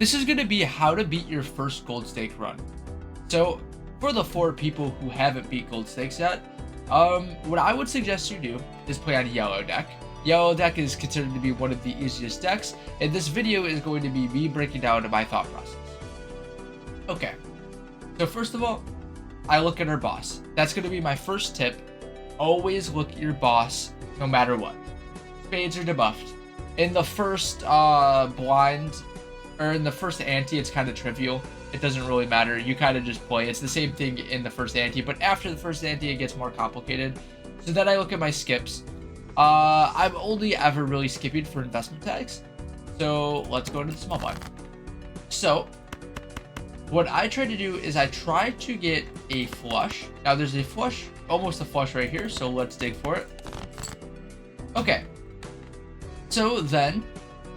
This is going to be how to beat your first gold stake run. So for the 4 people who haven't beat gold stakes yet, what I would suggest you do is play on yellow deck. Yellow deck is considered to be one of the easiest decks, and this video is going to be me breaking down my thought process. Okay, so first of all, I look at our boss. That's going to be my first tip. Always look at your boss no matter what. Spades are debuffed. In the first blind, or in the first ante, it's kind of trivial. It doesn't really matter. You kind of just play. It's the same thing in the first ante, but after the first ante, it gets more complicated. So then I look at my skips. I'm only ever really skipping for investment tags. So let's go into the small blind. So what I try to do is I try to get a flush. Now there's a flush, almost a flush right here. So let's dig for it. Okay. So then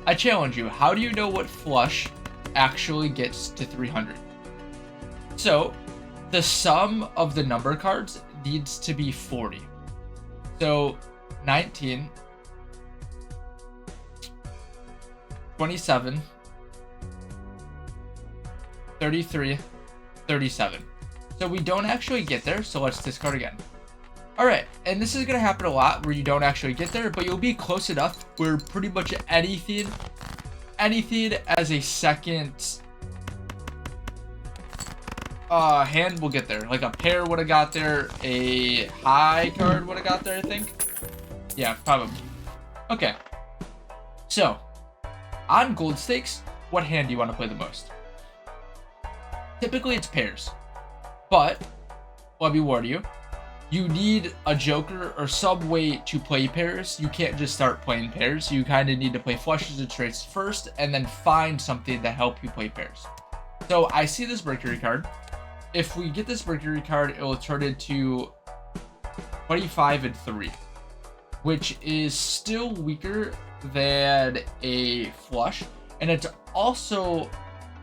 I challenge you. How do you know what flush actually gets to 300? So the sum of the number cards needs to be 40. So 19, 27, 33, 37. So we don't actually get there, so let's discard again. Alright, and this is going to happen a lot where you don't actually get there, but you'll be close enough where pretty much anything as a second hand will get there. Like a pair would have got there, a high card would have got there, I think. Yeah, probably. Okay. So, on gold stakes, what hand do you want to play the most? Typically, it's pairs. But, let me warn you, you need a joker or some way to play pairs. You can't just start playing pairs. You kind of need to play flushes and straights first, and then find something to help you play pairs. So, I see this Mercury card. If we get this Mercury card, it will turn into 25 and 3. Which is still weaker than a flush, and it's also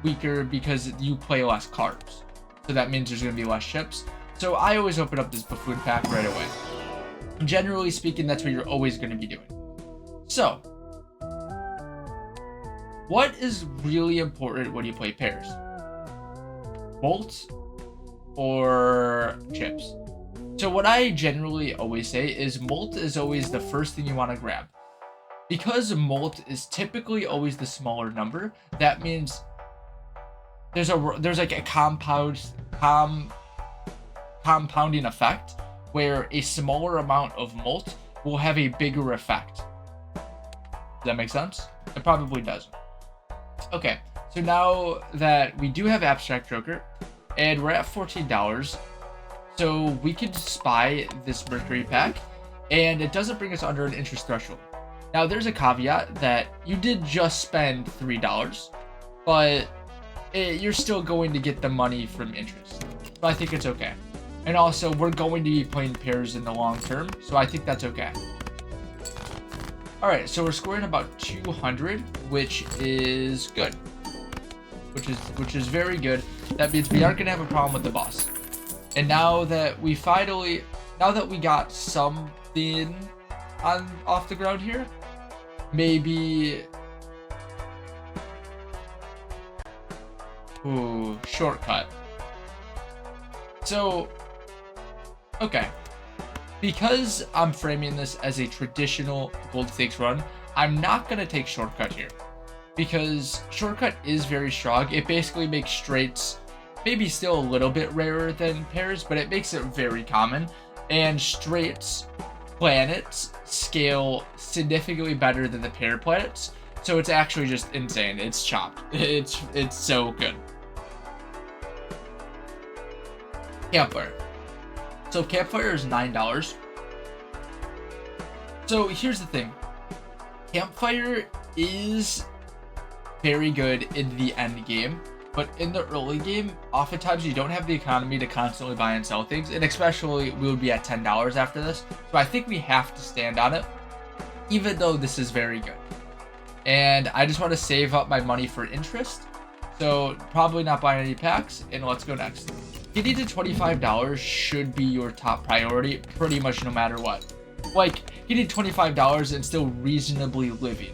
weaker because you play less cards. So that means there's going to be less chips. So I always open up this buffoon pack right away. Generally speaking, that's what you're always going to be doing. So, what is really important when you play pairs? Bolts or chips? So what I generally always say is molt is always the first thing you want to grab. Because molt is typically always the smaller number, that means there's like a compounding effect where a smaller amount of molt will have a bigger effect. Does that make sense? It probably does. Okay, so now that we do have Abstract Joker, and we're at $14, so we can spy this Mercury pack, and it doesn't bring us under an interest threshold. Now, there's a caveat that you did just spend $3, but you're still going to get the money from interest. So I think it's okay. And also, we're going to be playing pairs in the long term, so I think that's okay. Alright, so we're scoring about 200, which is good. Which is very good. That means we aren't going to have a problem with the boss. And now that we got something off the ground here, maybe, shortcut. So, okay, because I'm framing this as a traditional gold stakes run, I'm not gonna take shortcut here because shortcut is very strong. It basically makes straights maybe still a little bit rarer than pairs, but it makes it very common. And straights planets scale significantly better than the pair planets, so it's actually just insane. It's chopped. It's so good. Campfire. So Campfire is $9. So here's the thing. Campfire is very good in the end game. But in the early game, oftentimes you don't have the economy to constantly buy and sell things, and especially we would be at $10 after this. So I think we have to stand on it, even though this is very good. And I just want to save up my money for interest, so probably not buying any packs, and let's go next. Getting to $25 should be your top priority, pretty much no matter what. Like, getting $25 and still reasonably living.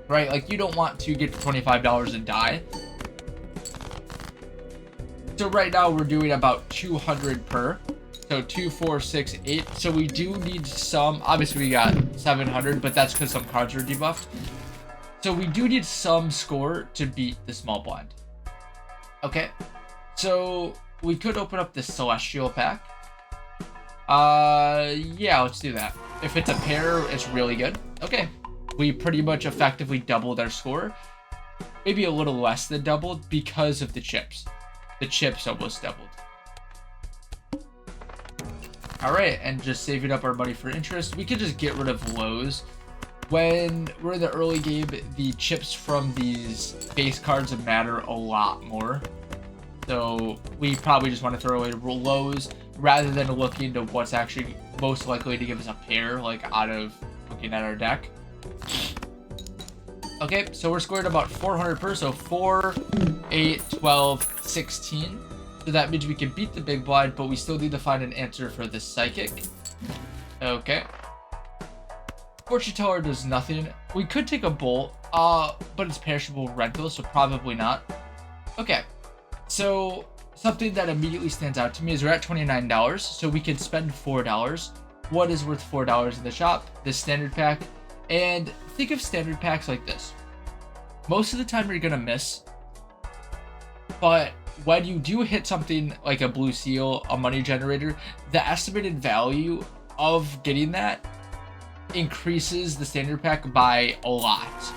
right? Like, you don't want to get to $25 and die. So right now we're doing about 200 per. So 2, 4, 6, 8. So we do need some. Obviously we got 700, but that's because some cards are debuffed. So we do need some score to beat the small blind. Okay. So we could open up the celestial pack. Yeah, let's do that. If it's a pair, it's really good. Okay. We pretty much effectively doubled our score. Maybe a little less than doubled because of the chips. The chips almost doubled. Alright, and just saving up our money for interest. We could just get rid of lows. When we're in the early game, the chips from these base cards matter a lot more. So we probably just want to throw away lows rather than looking to what's actually most likely to give us a pair, like out of looking at our deck. Okay, so we're scored about 400 per, so 4, 8, 12, 16. So that means we can beat the big blind, but we still need to find an answer for the psychic. Okay. Fortune teller does nothing. We could take a bolt, but it's perishable rental, so probably not. Okay. So something that immediately stands out to me is we're at $29, so we could spend $4. What is worth $4 in the shop? The standard pack. And think of standard packs like this. Most of the time you're gonna miss, but when you do hit something like a blue seal, a money generator, the estimated value of getting that increases the standard pack by a lot.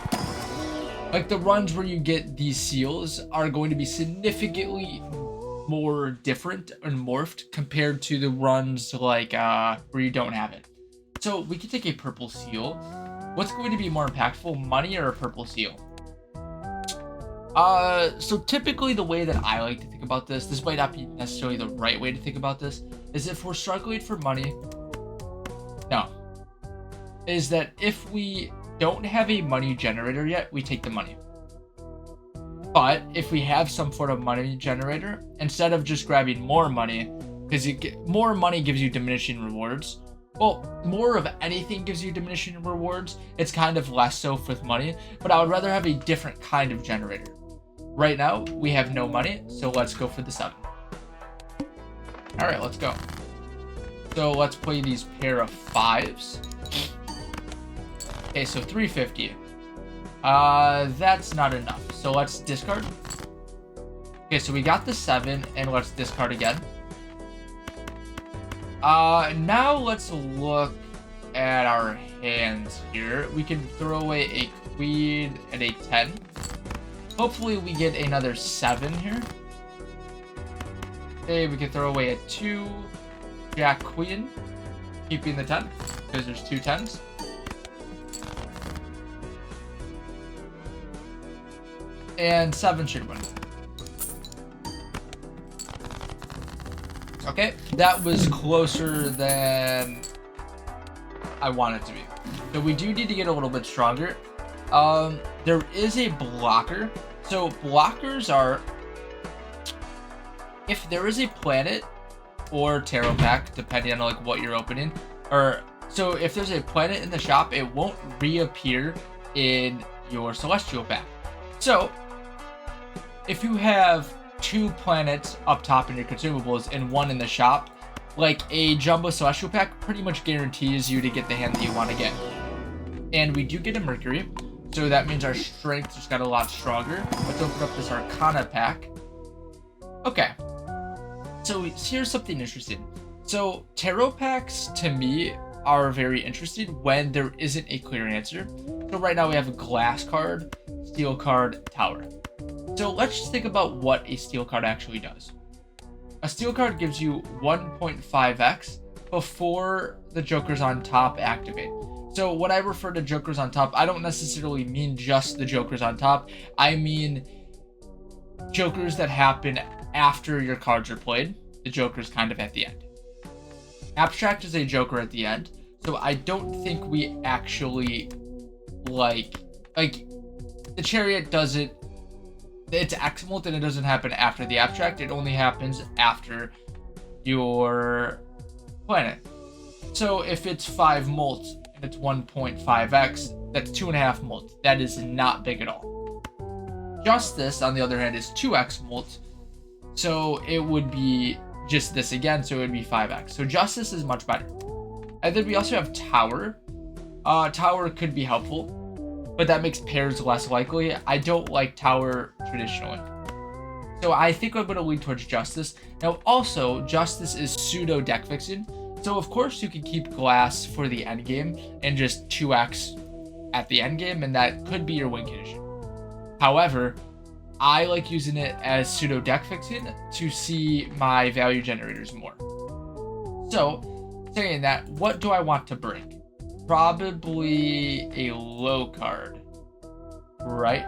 Like, the runs where you get these seals are going to be significantly more different and morphed compared to the runs like where you don't have it. So we could take a purple seal. What's going to be more impactful, money or a purple seal? So typically the way that I like to think about this might not be necessarily the right way to think about this, is if we're struggling for money, is that if we don't have a money generator yet, we take the money. But if we have some sort of money generator, instead of just grabbing more money, because more money gives you diminishing rewards. Well, more of anything gives you diminishing rewards. It's kind of less so with money, but I would rather have a different kind of generator. Right now, we have no money, so let's go for the 7. All right, let's go. So let's play these pair of 5s. Okay, so 350. That's not enough. So let's discard. Okay, so we got the 7, and let's discard again. Now let's look at our hands here. We can throw away a queen and a 10. Hopefully we get another 7 here. Okay, we can throw away a 2, jack, queen, keeping the 10, because there's 2 10s. And 7 should win. Okay, that was closer than I want it to be. So we do need to get a little bit stronger. There is a blocker. So blockers are, if there is a planet or tarot pack, depending on like what you're opening, or so if there's a planet in the shop, it won't reappear in your celestial pack. So if you have 2 planets up top in your consumables and 1 in the shop, like a jumbo celestial pack pretty much guarantees you to get the hand that you want to get. And we do get a Mercury, so that means our strength just got a lot stronger. Let's open up this Arcana pack. Okay, so here's something interesting. So tarot packs to me are very interesting when there isn't a clear answer. So right now we have a glass card, steel card, tower. So let's just think about what a steel card actually does. A steel card gives you 1.5x before the jokers on top activate. So when I refer to jokers on top, I don't necessarily mean just the jokers on top. I mean jokers that happen after your cards are played. The joker's kind of at the end. Abstract is a joker at the end. So I don't think we actually like the chariot doesn't, it's excellent and it doesn't happen after the abstract. It only happens after your planet. So if it's 5 molt and it's 1.5x, That's 2.5 molt. That is not big at all. Justice, on the other hand, is 2x molt. So it would be just this again, so it would be 5x. So Justice is much better. And then we also have Tower. Tower could be helpful, but that makes pairs less likely. I don't like Tower traditionally. So I think I'm going to lean towards Justice. Now also, Justice is pseudo deck fixing. So of course you can keep Glass for the end game and just 2x at the end game, and that could be your win condition. However, I like using it as pseudo deck fixing to see my value generators more. So saying that, what do I want to break? Probably a low card, right?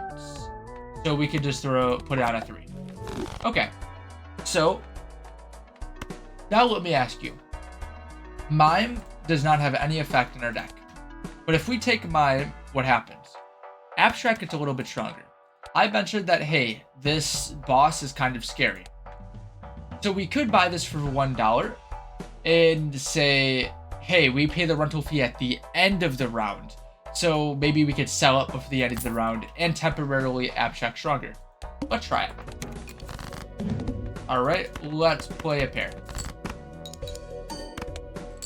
So we could just put it on a 3. Okay, so now let me ask you. Mime does not have any effect in our deck, but if we take Mime, what happens? Abstract gets a little bit stronger. I mentioned that, hey, this boss is kind of scary. So we could buy this for $1 and say, hey, we pay the rental fee at the end of the round. So maybe we could sell it before the end of the round and temporarily abstract stronger. Let's try it. All right, let's play a pair.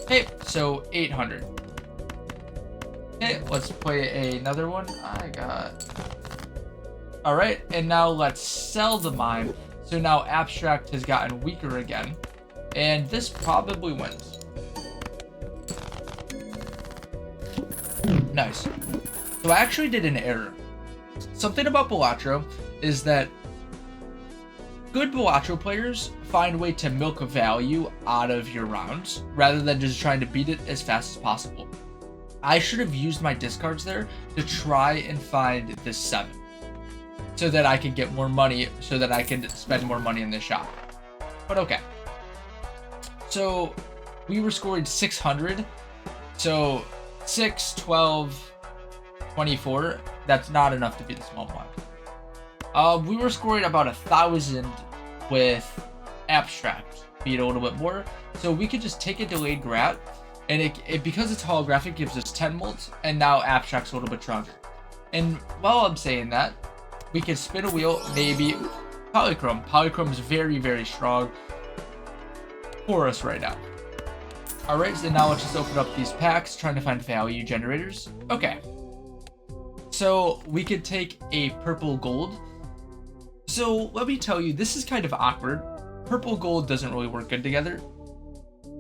Okay, so 800. Okay, let's play another one. All right, and now let's sell the Mime. So now Abstract has gotten weaker again, and this probably wins. Nice. So I actually did an error. Something about Balatro is that good Balatro players find a way to milk value out of your rounds rather than just trying to beat it as fast as possible. I should have used my discards there to try and find this 7 so that I can get more money, so that I can spend more money in this shop. But okay. So we were scoring 600. So 6, 12, 24. That's not enough to beat the small blind. We were scoring about 1,000 with Abstract, beat a little bit more. So we could just take a delayed grat, and it because it's holographic gives us 10 molt, and now Abstract's a little bit stronger. And while I'm saying that, we could spin a wheel, maybe Polychrome. Polychrome is very, very strong for us right now. All right, so now let's just open up these packs, trying to find value generators. Okay. So we could take a purple gold. So let me tell you, this is kind of awkward. Purple gold doesn't really work good together,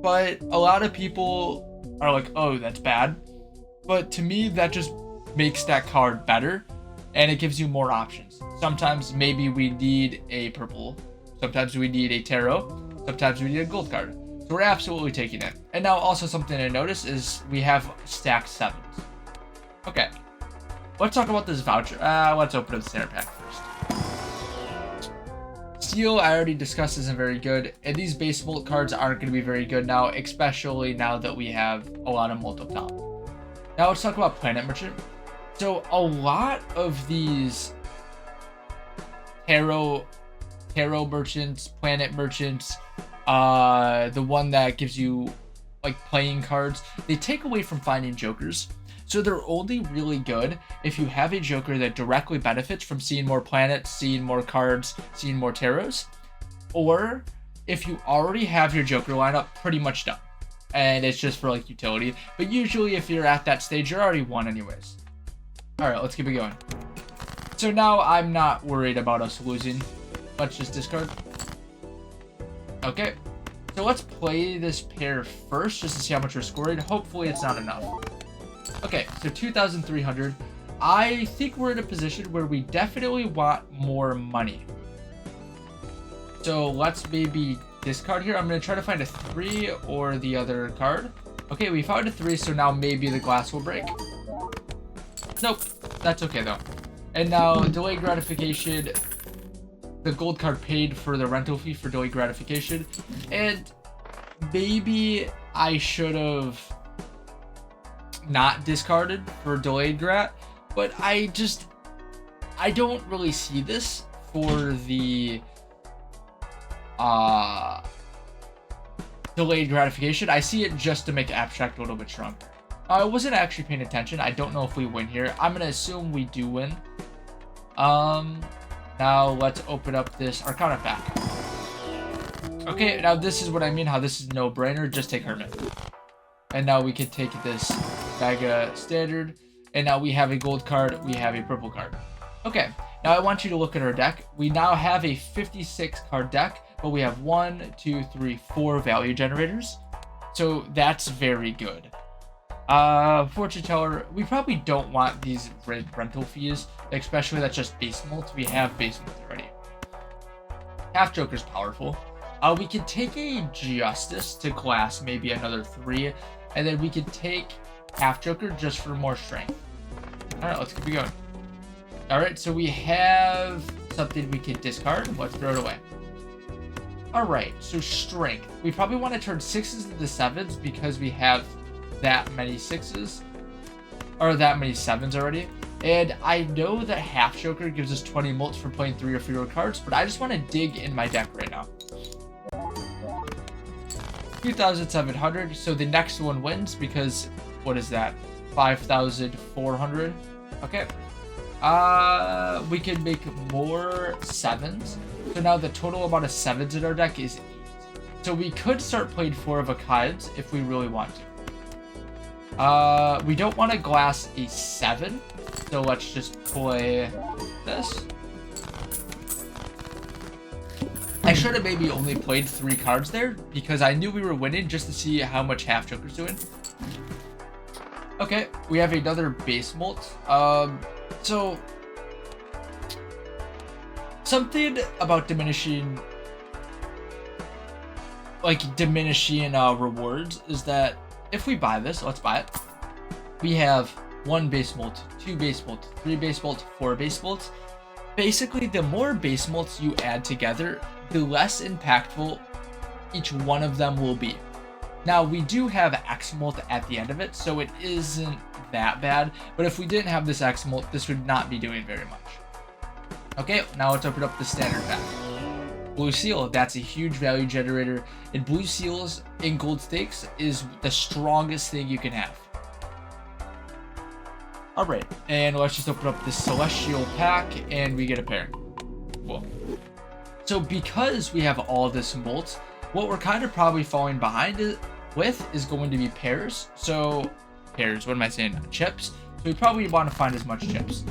but a lot of people are like, oh, that's bad. But to me, that just makes that card better, and it gives you more options. Sometimes maybe we need a purple, sometimes we need a tarot, sometimes we need a gold card. So we're absolutely taking it. And now also something to notice is we have stacked 7s. Okay, let's talk about this voucher. Let's open up the standard pack first. Steel, I already discussed, isn't very good, and these base molt cards aren't going to be very good now, especially now that we have a lot of molt up top. Now let's talk about Planet Merchant. So a lot of these tarot merchants, planet merchants, the one that gives you like playing cards, they take away from finding jokers. So they're only really good if you have a joker that directly benefits from seeing more planets, seeing more cards, seeing more tarots, or if you already have your joker lineup pretty much done and it's just for like utility. But usually if you're at that stage, you're already won anyways. All right, let's keep it going. So now I'm not worried about us losing. Let's just discard. Okay, so let's play this pair first just to see how much we're scoring. Hopefully it's not enough. Okay, so 2,300. I think we're in a position where we definitely want more money. So let's maybe discard here. I'm going to try to find a 3 or the other card. Okay, we found a 3, so now maybe the glass will break. Nope, that's okay though. And now delayed gratification. The gold card paid for the rental fee for delayed gratification. And maybe I should have not discarded for delayed grat, but I don't really see this for the delayed gratification. I see it just to make Abstract a little bit stronger. I wasn't actually paying attention. I don't know if we win here. I'm gonna assume we do win. Now let's open up this Arcana pack. Okay, now this is what I mean, how this is no-brainer. Just take Hermit. And now we can take this Mega Standard. And now we have a gold card, we have a purple card. Okay, now I want you to look at our deck. We now have a 56 card deck, but we have 1, 2, 3, 4 value generators. So that's very good. Fortune Teller, we probably don't want these rental fees, especially that's just base mult. We have base mult already. Half Joker's powerful. We can take a Justice to class maybe another 3, and then we can take Half Joker just for more strength. Alright, let's keep it going. Alright, so we have something we can discard. Let's throw it away. Alright, so strength. We probably want to turn 6s into 7s because we have that many 6s. Or that many 7s already. And I know that Half Joker gives us 20 mults for playing 3 or fewer cards, but I just want to dig in my deck right now. 2,700, so the next one wins because, what is that? 5,400. Okay. We can make more 7s. So now the total amount of 7s in our deck is 8. So we could start playing 4 of a kinds if we really want to. We don't want to glass a 7. So let's just play this. I should have maybe only played 3 cards there because I knew we were winning just to see how much Half Joker's doing. Okay, we have another base mult. So something about diminishing rewards is that if we buy this, let's buy it. We have 1 base mult, 2 base mult, 3 base mult, 4 base mults. Basically, the more base mults you add together, the less impactful each one of them will be. Now, we do have X mult at the end of it, so it isn't that bad. But if we didn't have this X mult, this would not be doing very much. Okay, now let's open up the standard pack. Blue Seal, that's a huge value generator. And Blue Seals in Gold Stakes is the strongest thing you can have. Alright, and let's just open up the Celestial pack, and we get a pair. Cool. So because we have all this mult, what we're kind of probably falling behind with is going to be pairs. So, pairs, what am I saying? Chips. So we probably want to find as much chips.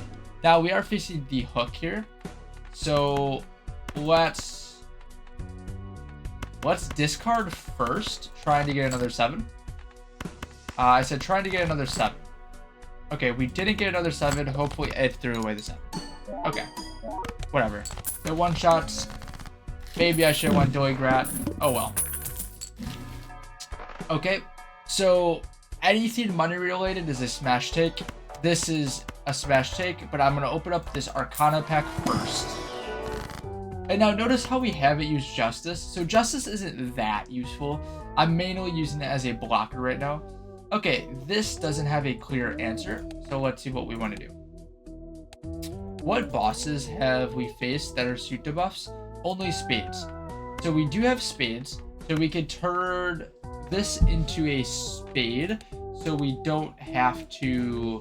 Now, we are facing the hook here. So, let's discard first, trying to get another 7. I said trying to get another 7. Okay, we didn't get another 7. Hopefully, it threw away the 7. Okay, whatever. The one shots. Maybe I should have won Doig Rat. Oh well. Okay, so anything money related is a smash take. This is a smash take, but I'm going to open up this Arcana pack first. And now notice how we haven't used Justice. So Justice isn't that useful. I'm mainly using it as a blocker right now. Okay, this doesn't have a clear answer. So let's see what we want to do. What bosses have we faced that are suit debuffs? Only spades. So we do have spades. So we could turn this into a spade. So we don't have to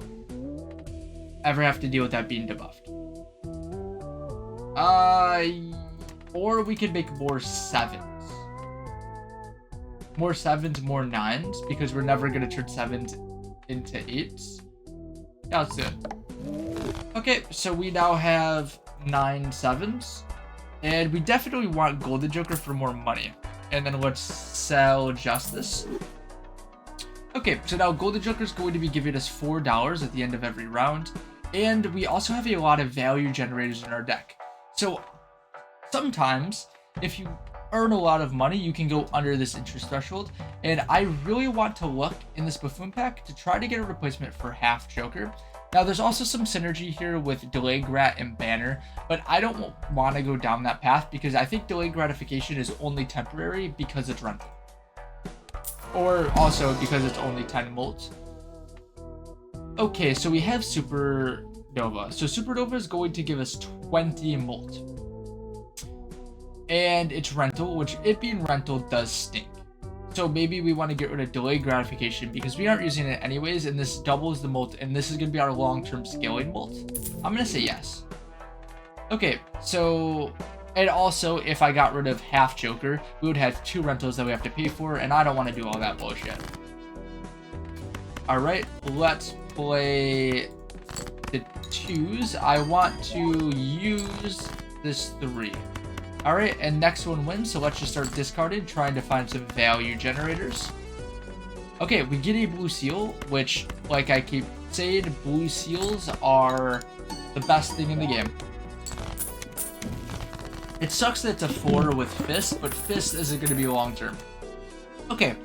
ever have to deal with that being debuffed. Or we could make more 7s. More 7s, more 9s, because we're never going to turn 7s into 8s. Yeah, let's do it. Okay, so we now have 9 7s. And we definitely want Golden Joker for more money. And then let's sell Justice. Okay, so now Golden Joker is going to be giving us $4 at the end of every round. And we also have a lot of value generators in our deck. So sometimes, if you earn a lot of money, you can go under this interest threshold. And I really want to look in this Buffoon pack to try to get a replacement for Half Joker. Now, there's also some synergy here with Delayed Grat and Banner, but I don't want to go down that path because I think Delayed Gratification is only temporary because it's rental. Or also because it's only 10 mults. Okay, so we have Supernova. So Supernova is going to give us 20 mult. And it's rental, which it being rental does stink. So maybe we want to get rid of delayed gratification because we aren't using it anyways, and this doubles the molt, and this is going to be our long-term scaling molt. I'm going to say yes. Okay, so, and also if I got rid of half Joker, we would have 2 rentals that we have to pay for, and I don't want to do all that bullshit. All right, let's play the 2s. I want to use this 3. All right, and next one wins, so let's just start discarding, trying to find some value generators. Okay, we get a blue seal, which, like I keep saying, blue seals are the best thing in the game. It sucks that it's a 4 with Fist, but Fist isn't going to be long term. Okay,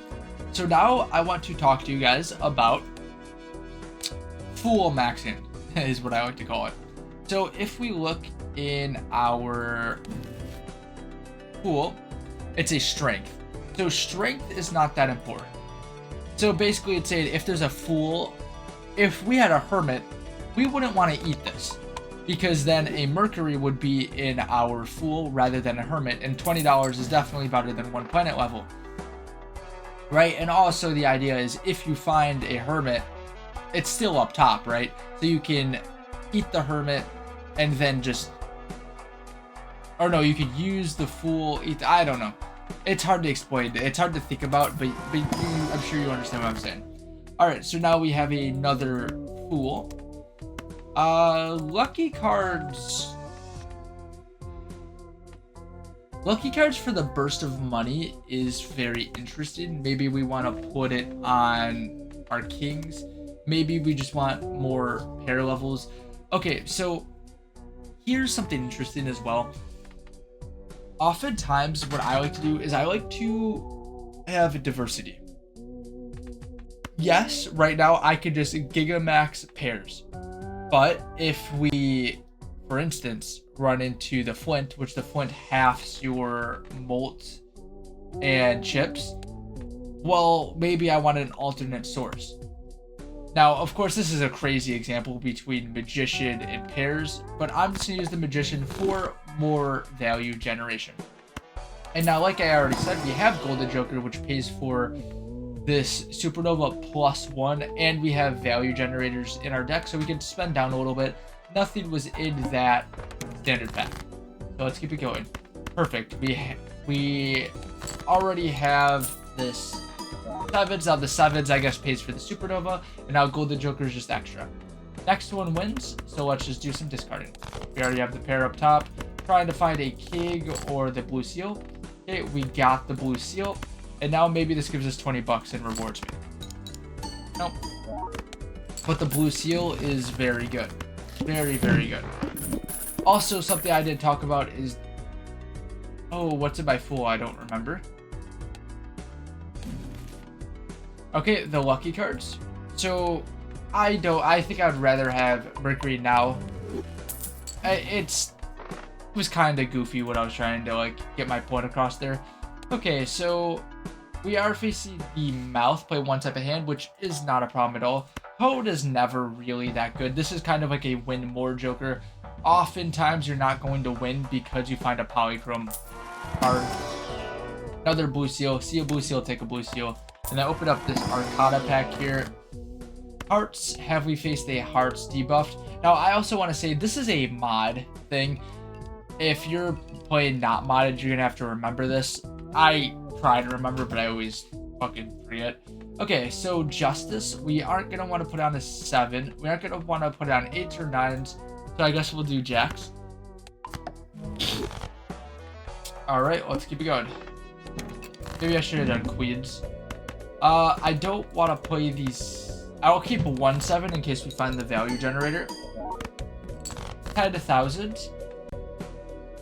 so now I want to talk to you guys about Fool maxing, is what I like to call it. So if we look in our Fool, it's a strength. So strength is not that important. So basically it's saying if there's a Fool, if we had a Hermit, we wouldn't want to eat this, because then a Mercury would be in our Fool rather than a Hermit, and $20 is definitely better than 1 planet level, right? And also the idea is if you find a Hermit, it's still up top, right? So you can eat the Hermit and then just, or no, you could use the Fool, I don't know. It's hard to explain. It's hard to think about, but I'm sure you understand what I'm saying. All right, so now we have another Fool. Lucky cards. Lucky cards for the burst of money is very interesting. Maybe we want to put it on our kings. Maybe we just want more pair levels. Okay, so here's something interesting as well. Oftentimes, what I like to do is I like to have diversity. Yes, right now I could just Gigamax pairs. But if we, for instance, run into the Flint, which the Flint halves your molt and chips, well, maybe I want an alternate source. Now, of course, this is a crazy example between Magician and pairs, but I'm just going to use the Magician for more value generation. And now, like I already said, we have Golden Joker, which pays for this Supernova +1, and we have value generators in our deck, so we can spend down a little bit. Nothing was in that standard pack. So let's keep it going. Perfect. We already have this 7s. Now the 7s, I guess, pays for the Supernova, and now Golden Joker is just extra. Next one wins, so let's just do some discarding. We already have the pair up top. Trying to find a King or the Blue Seal. Okay, we got the Blue Seal. And now maybe this gives us 20 bucks and rewards me. Nope. But the Blue Seal is very good. Very, very good. Also, something I didn't talk about is... Oh, what's in my Fool? I don't remember. Okay, the lucky cards. So, I think I'd rather have Mercury now. It was kind of goofy what I was trying to, like, get my point across there. Okay, so... We are facing the mouth, play one type of hand, which is not a problem at all. Code is never really that good. This is kind of like a win more Joker. Oftentimes, you're not going to win because you find a polychrome card. Another Blue Seal. See a Blue Seal, take a Blue Seal. And I open up this Arcana pack here. Hearts, have we faced a Hearts debuffed? Now, I also want to say this is a mod thing. If you're playing not modded, you're going to have to remember this. I try to remember, but I always fucking forget. Okay, so Justice, we aren't going to want to put on a 7. We aren't going to want to put on 8s or 9s. So I guess we'll do Jacks. Alright, let's keep it going. Maybe I should have done Queens. I don't want to play these. I'll keep a 1-7 in case we find the value generator. 10,000.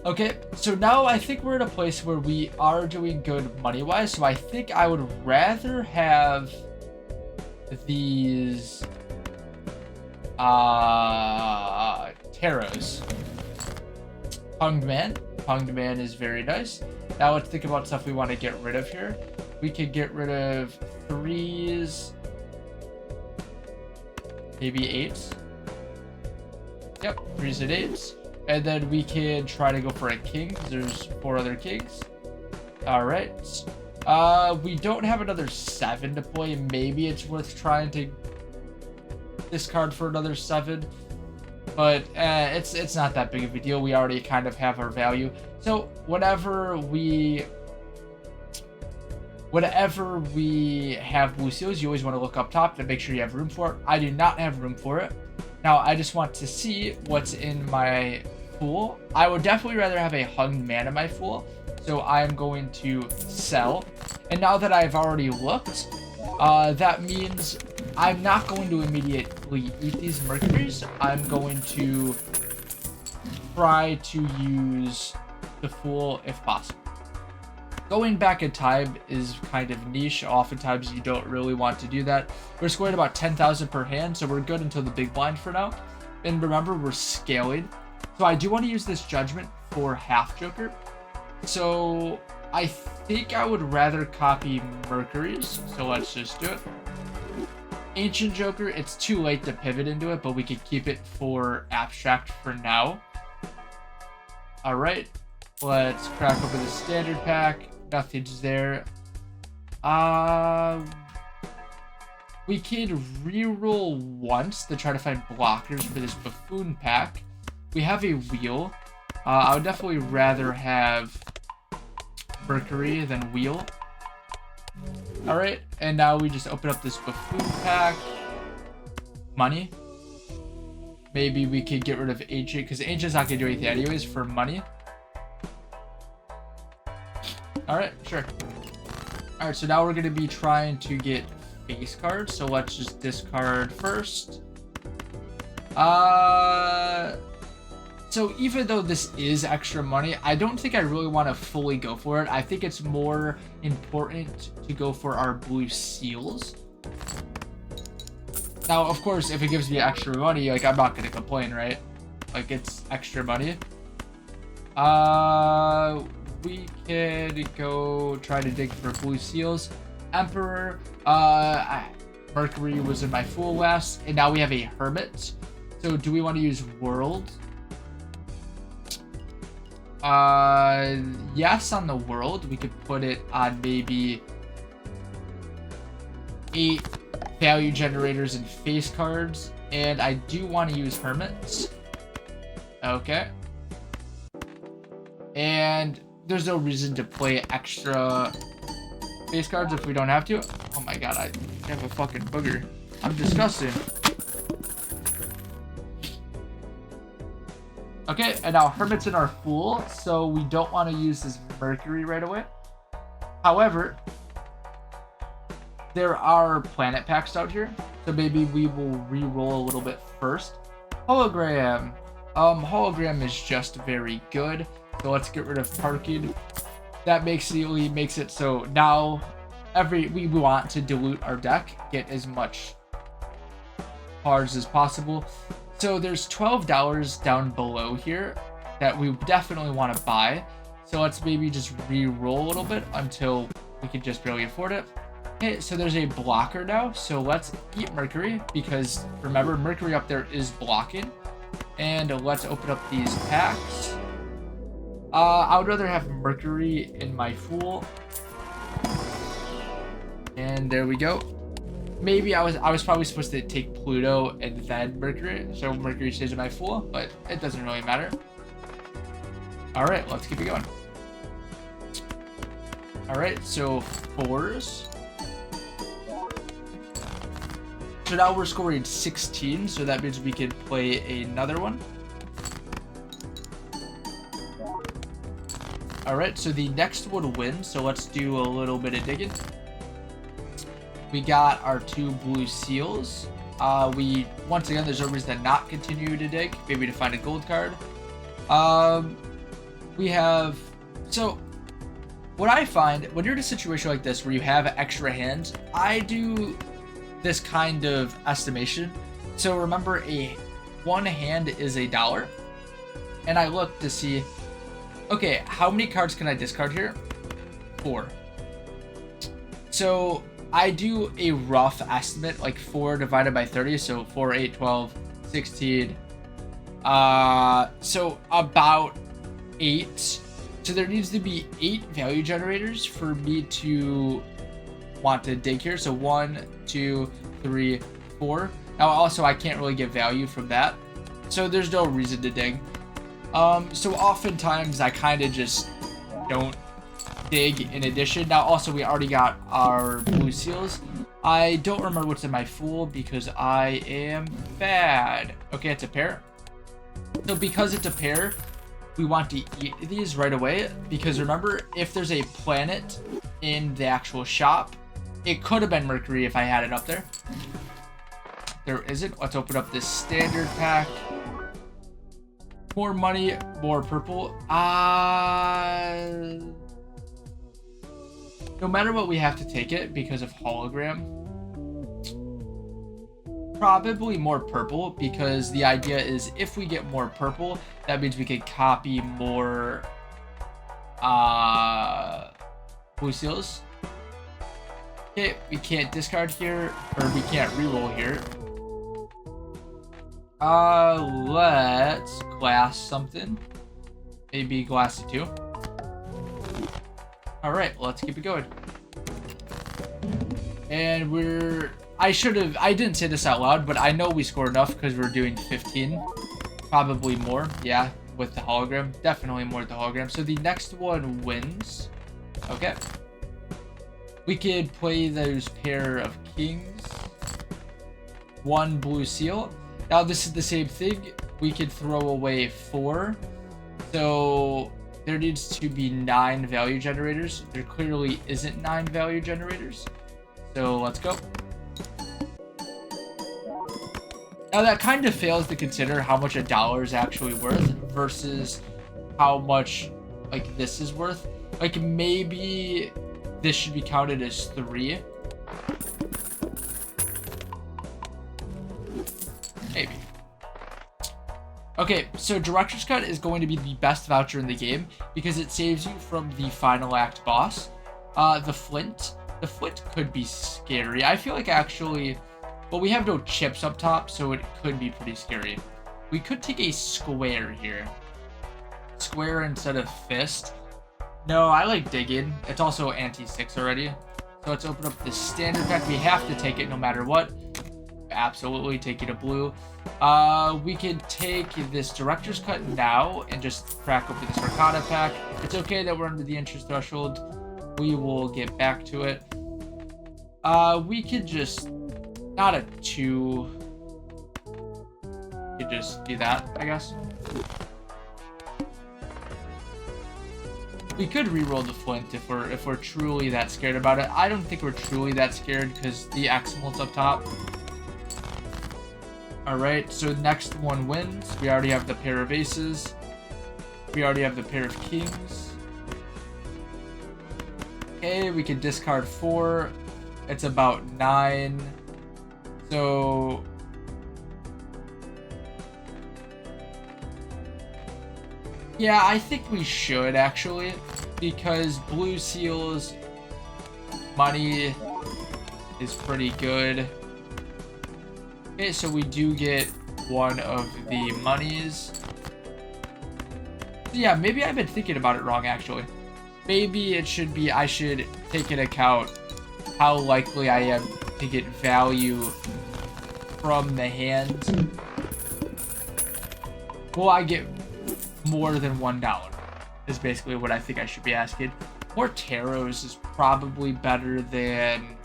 Okay, so now I think we're in a place where we are doing good money-wise, so I think I would rather have these Taros. Hunged Man is very nice. Now let's think about stuff we want to get rid of here. We could get rid of 3s, maybe 8s. Yep, 3s and 8s. And then we can try to go for a king, because there's 4 other kings. Alright. We don't have another 7 to play. Maybe it's worth trying to discard for another 7. But it's not that big of a deal. We already kind of have our value. So whenever we have blue seals, you always want to look up top to make sure you have room for it. I do not have room for it. Now I just want to see what's in my pool. I would definitely rather have a hunged man in my pool. So I'm going to sell. And now that I've already looked, that means I'm not going to immediately eat these mercuries. I'm going to try to use the fool if possible. Going back in time is kind of niche. Oftentimes you don't really want to do that. We're scoring about 10,000 per hand, so we're good until the big blind for now. And remember, we're scaling. So I do want to use this judgment for half joker. So I think I would rather copy mercuries. So let's just do it. Ancient joker, it's too late to pivot into it, but we could keep it for abstract for now. All right, let's crack open the standard pack. Nothing's there. We could reroll once to try to find blockers for this buffoon pack. We have a wheel. I would definitely rather have mercury than wheel. All right, and now we just open up this buffoon pack. Money. Maybe we could get rid of ancient, because ancient's not gonna do anything anyways for money. All right, sure. All right, so now we're gonna be trying to get face cards. So let's just discard first. So even though this is extra money, I don't think I really want to fully go for it. I think it's more important to go for our blue seals. Now, of course, if it gives me extra money, like, I'm not going to complain, right? Like, it's extra money. We could go try to dig for blue seals. Emperor, Mercury was in my fool last, and now we have a hermit. So do we want to use world? Yes, on the world. We could put it on maybe 8 value generators and face cards. And I do want to use hermits. Okay. And there's no reason to play extra face cards if we don't have to. Oh my god, I have a fucking booger. I'm disgusting. Okay, and now hermit's in our fool, so we don't want to use this mercury right away. However, there are planet packs out here, so maybe we will re-roll a little bit first. Hologram. Hologram is just very good, so let's get rid of parking. That basically makes it so now we want to dilute our deck, get as much cards as possible. So there's $12 down below here that we definitely want to buy. So let's maybe just re-roll a little bit until we can just barely afford it. Okay, so there's a blocker now. So let's eat mercury because remember, mercury up there is blocking. And let's open up these packs. I would rather have mercury in my fool. And there we go. Maybe I was probably supposed to take Pluto and then Mercury, so Mercury stays in my fool, but it doesn't really matter. All right, let's keep it going. All right, so 4s. So now we're scoring 16, so that means we can play another one. All right, so the next would win, so let's do a little bit of digging. We got our 2 blue seals. Once again, there's no reason to not continue to dig, maybe to find a gold card. We have, so what I find when you're in a situation like this where you have extra hands, I do this kind of estimation. So remember, one hand is $1, and I look to see, okay, how many cards can I discard here? 4. So I do a rough estimate, like 4 divided by 30, so 4, 8, 12, 16. So about 8 So there needs to be 8 value generators for me to want to dig here. So 1, 2, 3, 4. Now also I can't really get value from that, so there's no reason to dig. So oftentimes I kind of just don't dig in addition. Now also we already got our blue seals. I don't remember what's in my full because I am bad. Okay, it's a pair. So because it's a pair, we want to eat these right away, because remember, if there's a planet in the actual shop, it could have been Mercury if I had it up there. There isn't. Let's open up this standard pack. More money, more purple. No matter what, we have to take it because of hologram. Probably more purple, because the idea is if we get more purple, that means we can copy more blue seals. Okay, we can't discard here, or we can't reroll here. Let's glass something. Maybe glass it too. All right, let's keep it going. And I didn't say this out loud, but I know we scored enough because we're doing 15. Probably more, yeah, with the hologram. Definitely more with the hologram. So the next one wins. Okay. We could play those pair of kings. 1 blue seal. Now this is the same thing. We could throw away 4. So there needs to be 9 value generators. There clearly isn't 9 value generators. So let's go. Now that kind of fails to consider how much $1 is actually worth versus how much like this is worth. Like maybe this should be counted as 3. Maybe. Okay, so Director's Cut is going to be the best voucher in the game because it saves you from the final act boss. The flint could be scary. I feel like actually, well, we have no chips up top, so it could be pretty scary. We could take a square here. Square instead of fist. No, I like digging. It's also anti-6 already. So let's open up this standard pack. We have to take it no matter what. Absolutely taking a blue. We could take this Director's Cut now and just crack open this Arcana pack. It's okay that we're under the interest threshold. We will get back to it. We could just, not a 2. We could just do that, I guess. We could reroll the flint if we're truly that scared about it. I don't think we're truly that scared because the X-Mult's up top. Alright, so the next one wins. We already have the pair of aces. We already have the pair of kings. Okay, we can discard 4. It's about 9. So yeah, I think we should actually, because blue seals money is pretty good. Okay, so we do get one of the monies. Yeah, maybe I've been thinking about it wrong actually. Maybe it should be, I should take into account how likely I am to get value from the hand. Will I get more than $1 is basically what I think I should be asking. More tarots is probably better than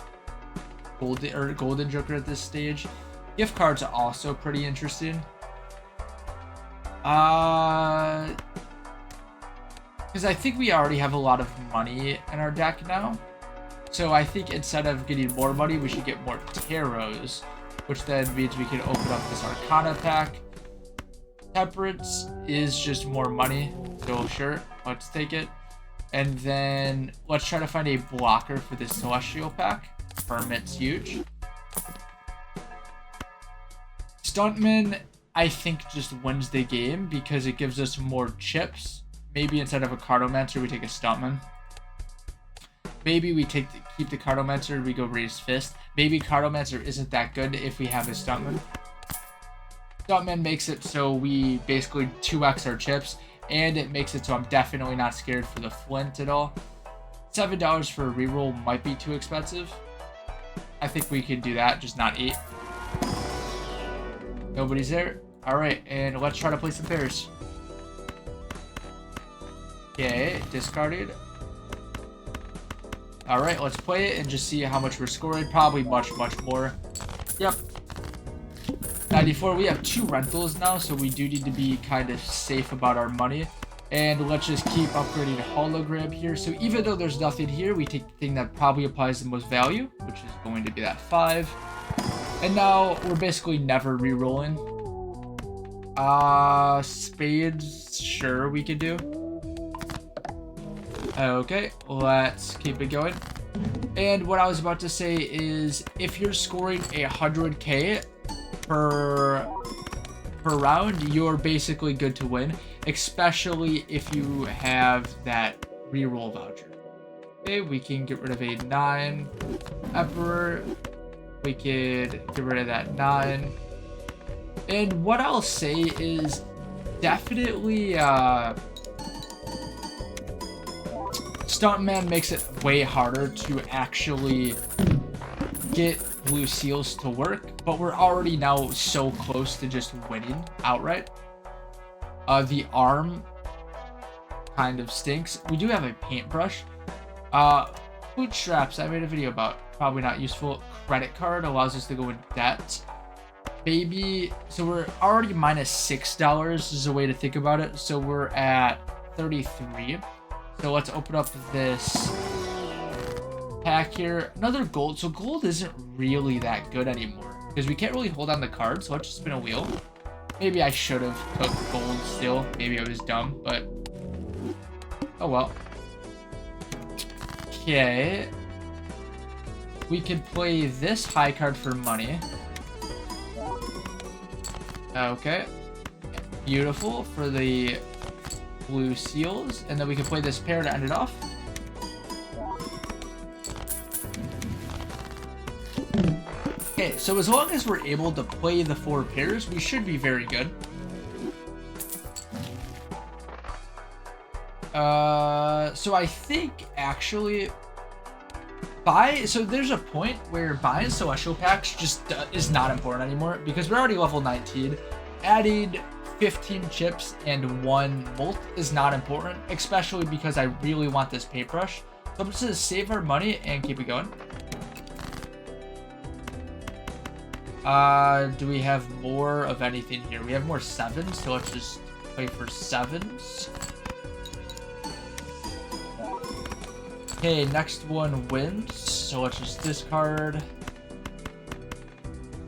golden joker at this stage. Gift cards are also pretty interesting. Because I think we already have a lot of money in our deck now. So I think instead of getting more money, we should get more tarots, which then means we can open up this Arcana pack. Temperance is just more money, so sure, let's take it. And then let's try to find a blocker for this Celestial pack. Hermit's huge. Stuntman, I think, just wins the game because it gives us more chips. Maybe instead of a Cartomancer, we take a Stuntman. Maybe we keep the Cartomancer, we go raise fist. Maybe Cartomancer isn't that good if we have a Stuntman. Stuntman makes it so we basically 2x our chips. and it makes it so I'm definitely not scared for the flint at all. $7 for a reroll might be too expensive. I think we can do that, just not 8. Nobody's there. All right, and let's try to play some pairs. Okay, discarded. All right, let's play it and just see how much we're scoring. Probably much more. Yep. 94. We have 2 rentals now, so we do need to be kind of safe about our money. And let's just keep upgrading hologram here. So even though there's nothing here, we take the thing that probably applies the most value, which is going to be that 5. And now we're basically never re-rolling. Spades, sure we could do. Okay, let's keep it going. And what I was about to say is, if you're scoring 100k per round, you're basically good to win, especially if you have that reroll voucher. Okay, we can get rid of a 9 Emperor. We could get rid of that 9. And what I'll say is definitely Stuntman makes it way harder to actually get blue seals to work, but we're already now so close to just winning outright. The arm kind of stinks. We do have a paintbrush. Bootstraps, I made a video about. Probably not useful. Credit card allows us to go in debt. Baby, so we're already minus $6 is a way to think about it. So we're at 33. So let's open up this pack here. Another gold. So gold isn't really that good anymore because we can't really hold on the card. So let's just spin a wheel. Maybe I should have took gold still. Maybe I was dumb, but oh well. Okay. We could play this high card for money. Okay. Beautiful for the blue seals. And then we can play this pair to end it off. Okay, so as long as we're able to play the 4 pairs, we should be very good. So I think actually so there's a point where buying celestial packs just is not important anymore because we're already level 19. Adding 15 chips and 1 molt is not important, especially because I really want this paintbrush. So I'm just gonna save our money and keep it going. Do we have more of anything here? We have more 7s, so let's just play for 7s. Okay, next one wins, so let's just discard.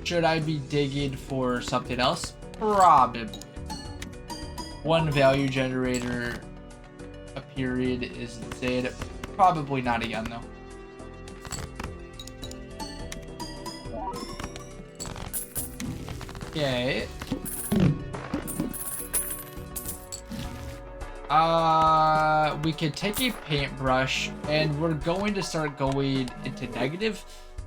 Should I be digging for something else? Probably. 1 value generator a period is insane. Probably not again though. Okay. We could take a paintbrush and we're going to start going into negative,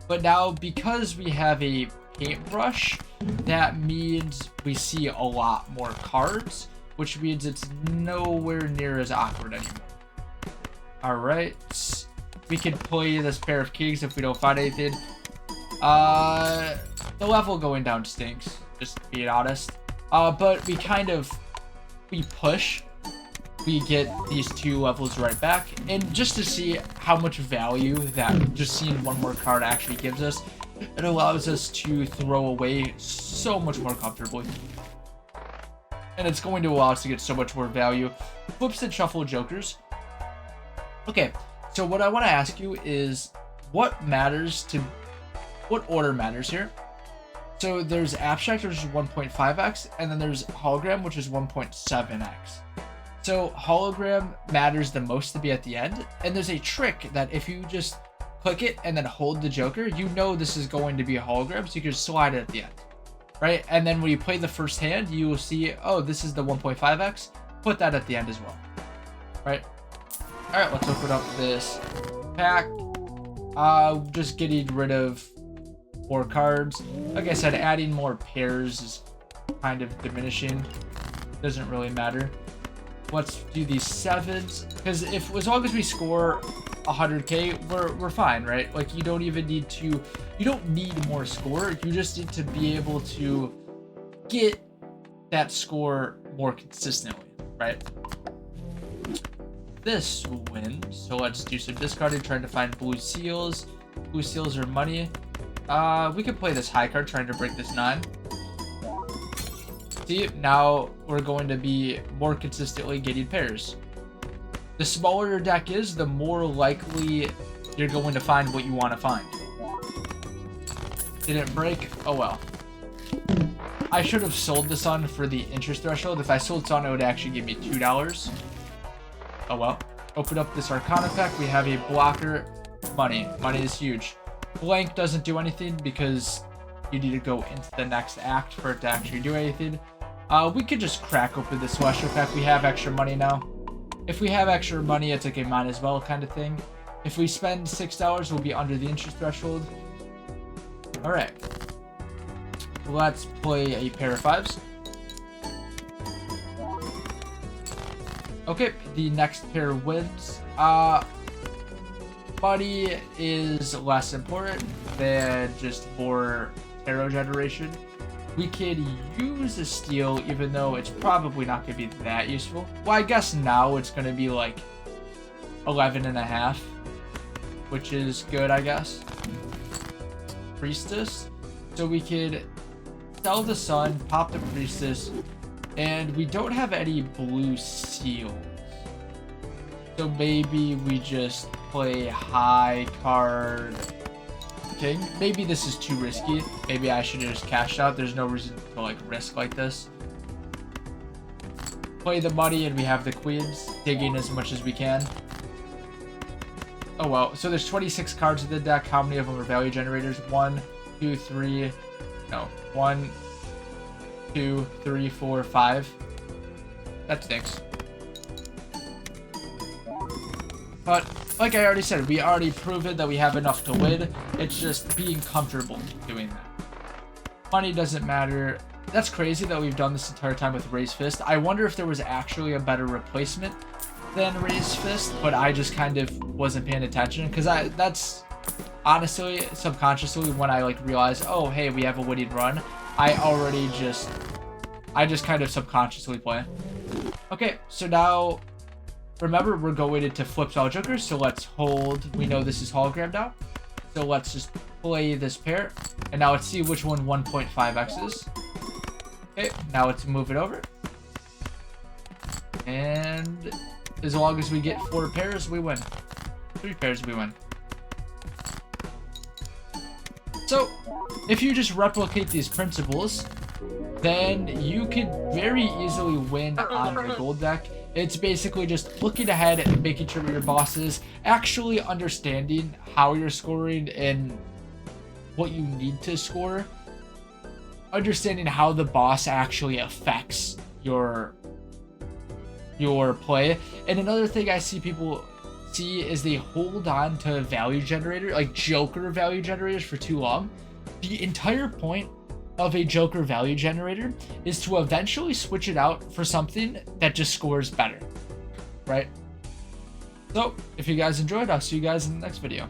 but now because we have a paintbrush, that means we see a lot more cards, which means it's nowhere near as awkward anymore. All right, we can play this pair of kings if we don't find anything. The level going down stinks, just being honest. But we push. We get these 2 levels right back, and just to see how much value that just seeing 1 more card actually gives us, it allows us to throw away so much more comfortably. And it's going to allow us to get so much more value. Flips and shuffle jokers. Okay, so what I want to ask you is what order matters here? So there's abstract, which is 1.5x, and then there's hologram, which is 1.7x. So hologram matters the most to be at the end, and there's a trick that if you just click it and then hold the joker, you know this is going to be a hologram, so you can just slide it at the end, right? And then when you play the first hand, you will see, oh, this is the 1.5x, put that at the end as well, right? All right, let's open up this pack. Just getting rid of 4 cards. Like I said, adding more pairs is kind of diminishing, doesn't really matter. Let's do these 7s, because as long as we score 100k, we're fine, right? Like you don't even need to, you don't need more score. You just need to be able to get that score more consistently, right? This wins, so let's do some discarding, trying to find blue seals. Blue seals are money. We could play this high card, trying to break this 9. See, now we're going to be more consistently getting pairs. The smaller your deck is, the more likely you're going to find what you want to find. Didn't break? Oh well. I should have sold the sun for the interest threshold. If I sold sun, it would actually give me $2. Oh well. Open up this Arcana pack. We have a blocker. Money. Money is huge. Blank doesn't do anything because you need to go into the next act for it to actually do anything. We could just crack open the Celestial pack. We have extra money now. If we have extra money, it's like a might as well kind of thing. If we spend $6, we'll be under the interest threshold. Alright. Let's play a pair of 5s. Okay, the next pair wins. Money is less important than just more tarot generation. We could use a steal, even though it's probably not going to be that useful. Well, I guess now it's going to be like 11.5, which is good, I guess. Priestess. So we could sell the sun, pop the priestess, and we don't have any blue seals. So maybe we just play high card king. Maybe this is too risky. Maybe I should have just cashed out. There's no reason to like risk like this. Play the money and we have the queens, digging as much as we can. Oh well, so there's 26 cards in the deck. How many of them are value generators? 1, 2, 3, no, 1, 2, 3, 4, 5. That stinks. But like I already said, we already proven that we have enough to win. It's just being comfortable doing that. Money doesn't matter. That's crazy that we've done this entire time with Raise Fist. I wonder if there was actually a better replacement than Raise Fist, but I just kind of wasn't paying attention because that's honestly subconsciously when I like realized, oh hey, we have a winning run. I just kind of subconsciously play. Okay, so now remember, we're going into Flip Spell Jokers, so let's hold. We know this is hologram now. So let's just play this pair. And now let's see which one 1.5x is. Okay, now let's move it over. And as long as we get 4 pairs, we win. 3 pairs, we win. So, if you just replicate these principles, then you could very easily win on the gold deck. It's basically just looking ahead and making sure your boss is actually understanding how you're scoring and what you need to score. Understanding how the boss actually affects your play. And another thing I see people see is they hold on to value generator, like Joker value generators, for too long. The entire point of a Joker value generator is to eventually switch it out for something that just scores better, right? So if you guys enjoyed, I'll see you guys in the next video.